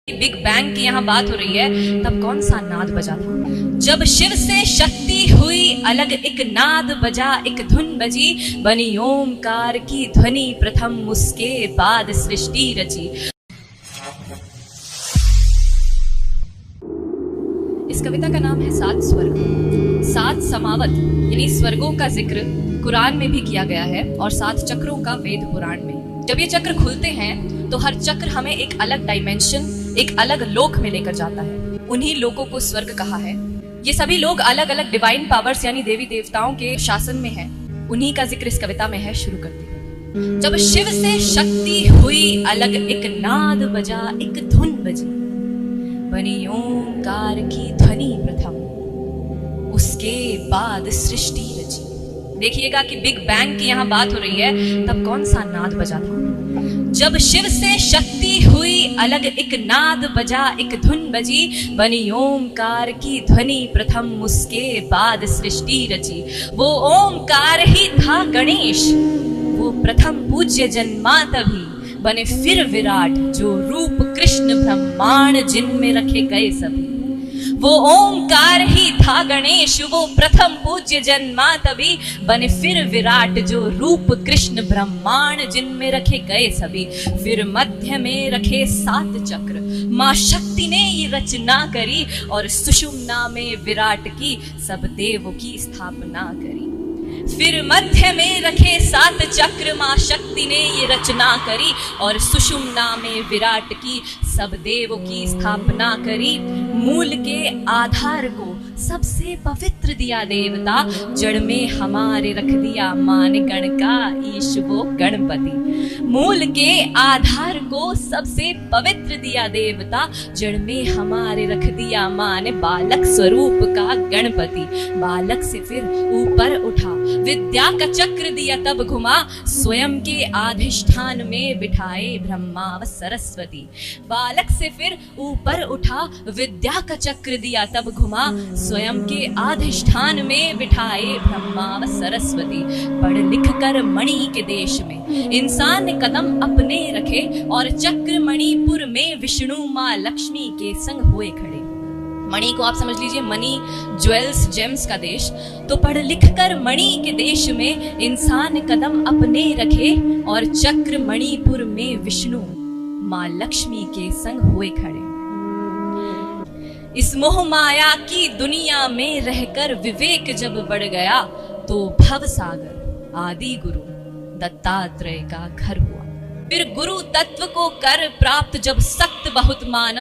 Big bang की यहाँ बात हो रही है, तब कौन सा नाद बजा था? जब शिव से शक्ति हुई अलग, एक नाद बजा, एक धुन बजी, बनी ओमकार की ध्वनि प्रथम, उसके बाद सृष्टि रची। इस कविता का नाम है सात स्वर्ग। सात समावत यानी स्वर्गों का जिक्र कुरान में भी किया गया है और सात चक्रों का वेद पुराण में। जब ये चक्र खुलते हैं तो हर चक्र हमें एक अलग डायमेंशन, एक अलग लोक में लेकर जाता है। उन्हीं लोकों को स्वर्ग कहा है। ये सभी लोग अलग अलग डिवाइन पावर्स यानी देवी देवताओं के शासन में हैं। उन्हीं का जिक्र इस कविता में है। शुरू करते हैं। जब शिव से शक्ति हुई अलग, एक नाद बजा, एक धुन बजी, बनी ओंकार की ध्वनि प्रथम, उसके बाद सृष्टि रची। देखिएगा कि बिग बैंग की यहाँ बात हो रही है, तब कौन सा नाद बजा था? जब शिव से शक्ति हुई अलग, एक नाद बजा, एक धुन बजी, बनी ओमकार की ध्वनि प्रथम, उसके बाद सृष्टि रची। वो ओमकार ही था गणेश, वो प्रथम पूज्य जन्मा तभी, बने फिर विराट जो रूप कृष्ण ब्रह्मांड जिनमें रखे गए सभी। वो ओमकार ही था गणेश, वो प्रथम पूज्य जन्मा तभी, बने फिर विराट जो रूप कृष्ण ब्रह्मांड जिनमें रखे गए सभी। फिर मध्य में रखे सात चक्र, माँ शक्ति ने ये रचना करी, और सुषुम्ना में विराट की सब देवों की स्थापना करी। फिर मध्य में रखे सात चक्र, माँ शक्ति ने ये रचना करी, और सुषुम्ना में विराट की सब देवों की स्थापना करी। मूल के आधार को सबसे पवित्र दिया देवता, जड़ में हमारे रख दिया मान गण का ईश वो गणपति। मूल के आधार को सबसे पवित्र दिया देवता, जड़ में हमारे रख दिया मान बालक स्वरूप का गणपति। बालक से फिर ऊपर उठा, विद्या का चक्र दिया तब घुमा, स्वयं के अधिष्ठान में बिठाए ब्रह्मा व सरस्वती। बालक से फिर ऊपर उठा, विद्या का चक्र दिया तब घुमा, स्वयं के अधिष्ठान में बिठाए ब्रह्मा व सरस्वती। पढ़ लिख कर मणि के देश में इंसान ने कदम अपने रखे, और चक्र मणिपुर में विष्णु माँ लक्ष्मी के संग हुए खड़े। मणि को आप समझ लीजिए मनी, ज्वेल्स, जेम्स का देश। तो पढ़ लिख कर मणि के देश में इंसान ने कदम अपने रखे, और चक्र मणिपुर में विष्णु माँ लक्ष्मी के संग हुए खड़े। इस मोह माया की दुनिया में रहकर विवेक जब बढ़ गया, तो भव सागर आदि गुरु दत्तात्रेय का घर हुआ। फिर गुरु तत्व को कर प्राप्त जब सख्त बहुत माना,